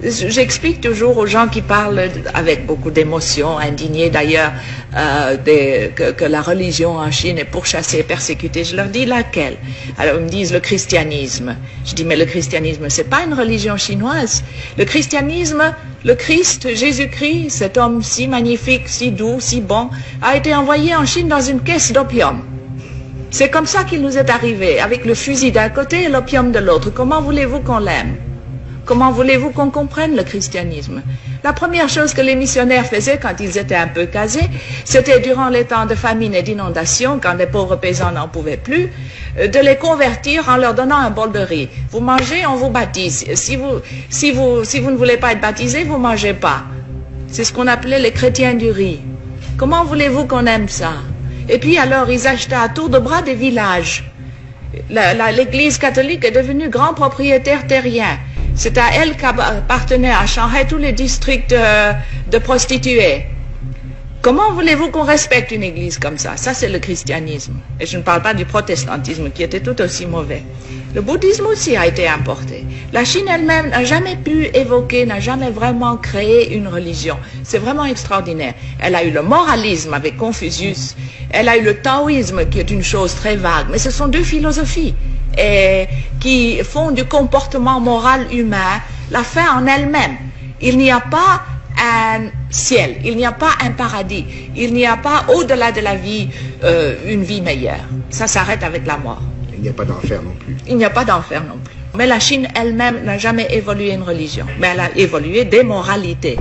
J'explique toujours aux gens qui parlent avec beaucoup d'émotion, indignés d'ailleurs, que la religion en Chine est pourchassée, persécutée. Je leur dis laquelle? Alors ils me disent le christianisme. Je dis mais le christianisme c'est pas une religion chinoise. Le christianisme, le Christ, Jésus-Christ, cet homme si magnifique, si doux, si bon, a été envoyé en Chine dans une caisse d'opium. C'est comme ça qu'il nous est arrivé, avec le fusil d'un côté et l'opium de l'autre. Comment voulez-vous qu'on l'aime? Comment voulez-vous qu'on comprenne le christianisme? La première chose que les missionnaires faisaient quand ils étaient un peu casés, c'était durant les temps de famine et d'inondation, quand les pauvres paysans n'en pouvaient plus, de les convertir en leur donnant un bol de riz. Vous mangez, on vous baptise. Si vous ne voulez pas être baptisé, vous ne mangez pas. C'est ce qu'on appelait les chrétiens du riz. Comment voulez-vous qu'on aime ça? Et puis alors, ils achetaient à tour de bras des villages. L'Église catholique est devenue grand propriétaire terrien. C'est à elle qu'appartenaient à Shanghai tous les districts de prostituées. Comment voulez-vous qu'on respecte une église comme ça? Ça, c'est le christianisme. Et je ne parle pas du protestantisme qui était tout aussi mauvais. Le bouddhisme aussi a été importé. La Chine elle-même n'a jamais pu évoquer, n'a jamais vraiment créé une religion. C'est vraiment extraordinaire. Elle a eu le moralisme avec Confucius. Elle a eu le taoïsme qui est une chose très vague. Mais ce sont deux philosophies qui font du comportement moral humain la fin en elle-même. Il n'y a pas un ciel, il n'y a pas un paradis, il n'y a pas au-delà de la vie une vie meilleure. Ça s'arrête avec la mort. Il n'y a pas d'enfer non plus. Il n'y a pas d'enfer non plus. Mais la Chine elle-même n'a jamais évolué une religion, mais elle a évolué des moralités.